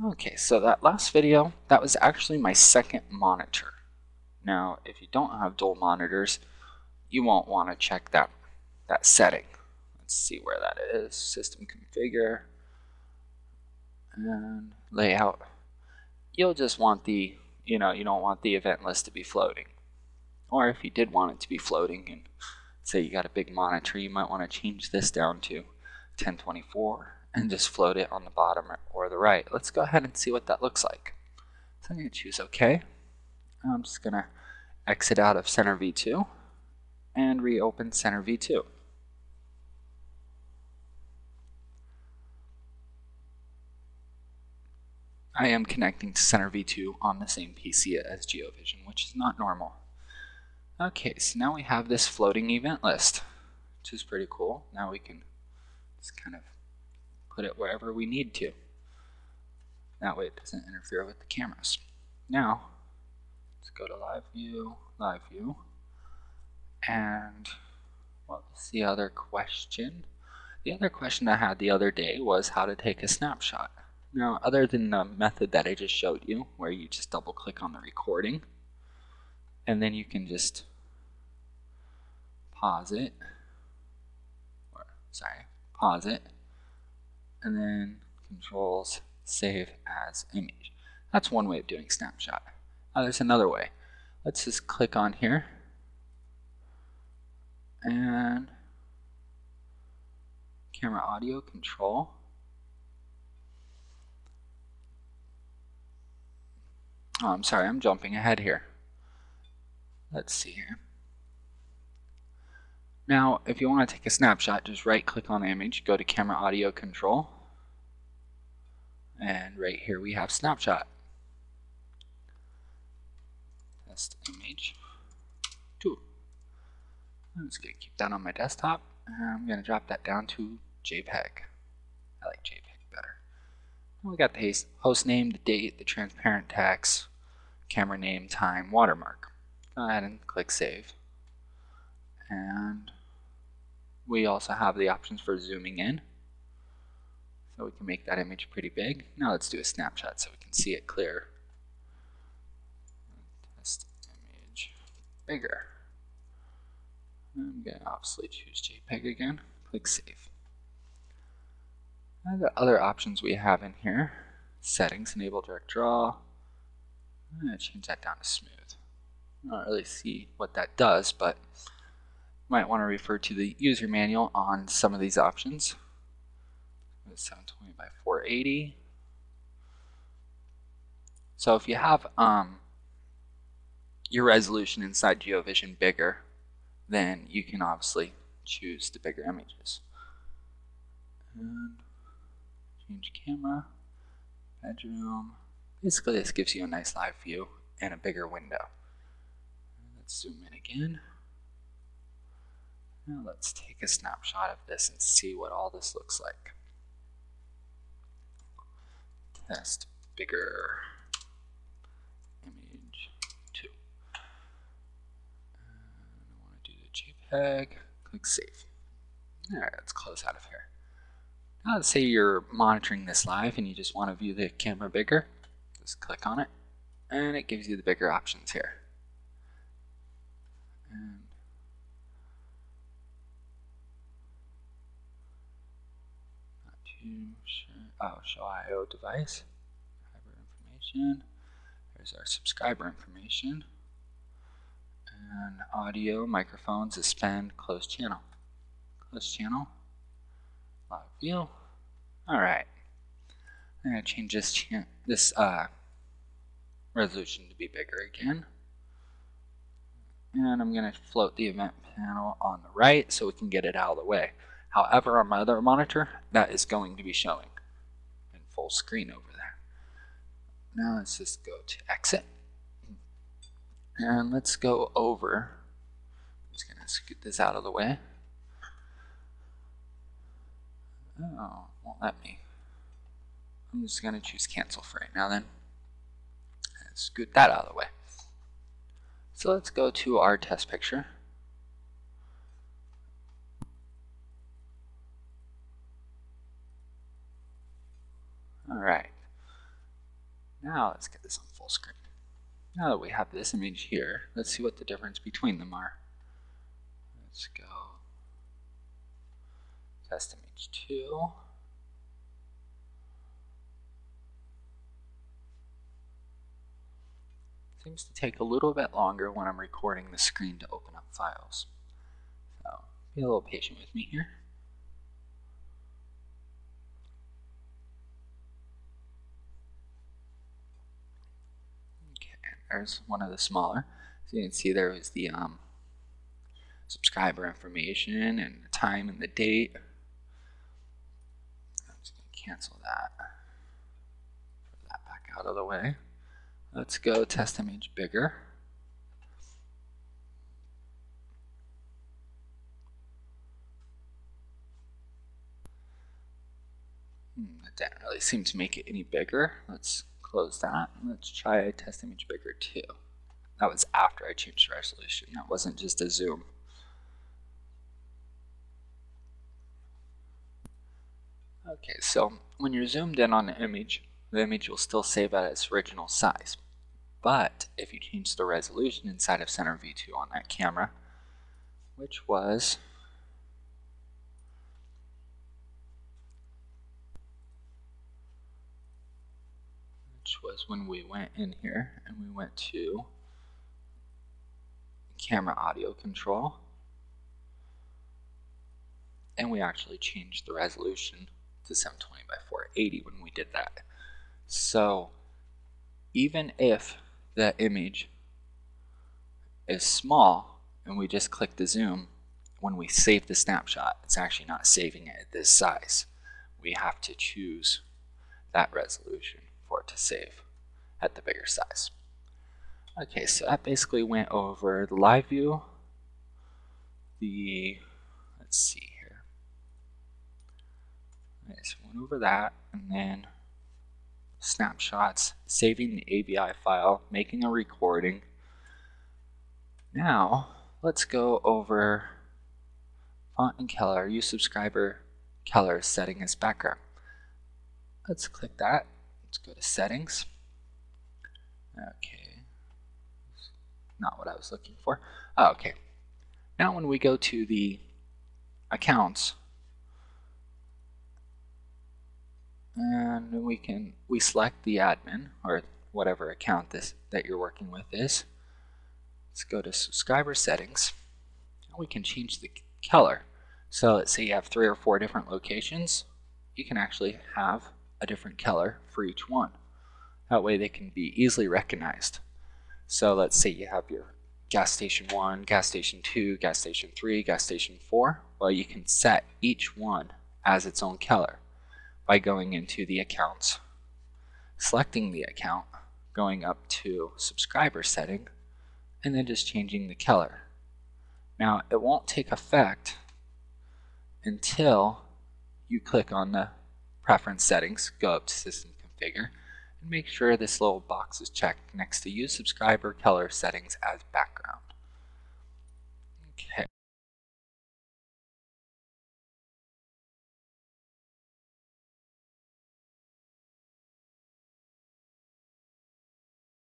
Okay, so that last video, that was actually my second monitor. Now, if you don't have dual monitors, you won't want to check that setting. Let's see where that is. System configure and layout. You'll just want the, you don't want the event list to be floating. Or if you did want it to be floating and say you got a big monitor, you might want to change this down to 1024 and just float it on the bottom or the right. Let's go ahead and see what that looks like. So I'm going to choose OK. I'm just going to exit out of Center V2 and reopen Center V2. I am connecting to Center V2 on the same PC as GeoVision, which is not normal. Okay, so now we have this floating event list, which is pretty cool. Now we can just kind of put it wherever we need to. That way it doesn't interfere with the cameras. Now, let's go to live view, and what's the other question? The other question I had the other day was how to take a snapshot. Now, other than the method that I just showed you, where you just double click on the recording, and then you can just pause it, and then controls save as image. That's one way of doing snapshot. Now there's another way. Let's just click on here and camera audio control. Oh, I'm sorry, I'm jumping ahead here. Let's see here. Now, if you want to take a snapshot, just right click on the image, go to camera audio control, and right here we have snapshot. Test image 2. I'm just going to keep that on my desktop, and I'm going to drop that down to JPEG. I like JPEG better. And we got the host name, the date, the transparent text, camera name, time, watermark. Go ahead and click save. And we also have the options for zooming in, so we can make that image pretty big. Now let's do a snapshot so we can see it clear. Test image bigger. I'm going to obviously choose JPEG again. Click save. Now the other options we have in here, settings, enable direct draw. I'm going to change that down to smooth. I don't really see what that does, but you might want to refer to the user manual on some of these options. 720 by 480. So if you have your resolution inside GeoVision bigger, then you can obviously choose the bigger images. And change camera, bedroom. Basically this gives you a nice live view and a bigger window. Let's zoom in again. Now let's take a snapshot of this and see what all this looks like. Test bigger image 2. And I want to do the JPEG. Click save. Alright, let's close out of here. Now let's say you're monitoring this live and you just want to view the camera bigger. Just click on it and it gives you the bigger options here. And not too sure. Oh, show IO device. Subscriber information. There's our subscriber information. And audio, microphone, suspend, close channel. Close channel. Live view. Alright. I'm going to change this resolution to be bigger again. And I'm going to float the event panel on the right so we can get it out of the way. However, on my other monitor, that is going to be showing in full screen over there. Now let's just go to exit. And let's go over. I'm just going to scoot this out of the way. Oh, won't let me. I'm just going to choose cancel for right now then. And scoot that out of the way. So let's go to our test picture. Alright. let's get this on full screen. Now that we have this image here, let's see what the difference between them are. Let's go test image 2. Seems to take a little bit longer when I'm recording the screen to open up files. So be a little patient with me here. Okay, there's one of the smaller. So you can see there was the subscriber information and the time and the date. I'm just going to cancel that. Put that back out of the way. Let's go test image bigger. That didn't really seem to make it any bigger. Let's close that. Let's try test image bigger 2. That was after I changed resolution. That wasn't just a zoom. Okay, so when you're zoomed in on the image will still save at its original size. But if you change the resolution inside of Center V2 on that camera, which was when we went in here and we went to camera audio control, and we actually changed the resolution to 720 by 480 when we did that. So even if the image is small and we just click the zoom, when we save the snapshot, it's actually not saving it at this size. We have to choose that resolution for it to save at the bigger size. Okay, so that basically went over the live view, let's see here. Okay, so went over that, and then snapshots, saving the AVI file, making a recording. Now, let's go over font and color, use subscriber color setting as background. Let's click that. Let's go to settings. Okay, not what I was looking for. Oh, okay. Now when we go to the accounts, and we select the admin or whatever account that you're working with is. Let's go to subscriber settings, and we can change the color. So let's say you have 3 or 4 different locations, you can actually have a different color for each one. That way they can be easily recognized. So let's say you have your gas station 1, gas station 2, gas station 3, gas station 4. Well, you can set each one as its own color by going into the accounts, selecting the account, going up to subscriber setting, and then just changing the color. Now it won't take effect until you click on the preference settings, go up to system configure, and make sure this little box is checked next to use subscriber color settings as background.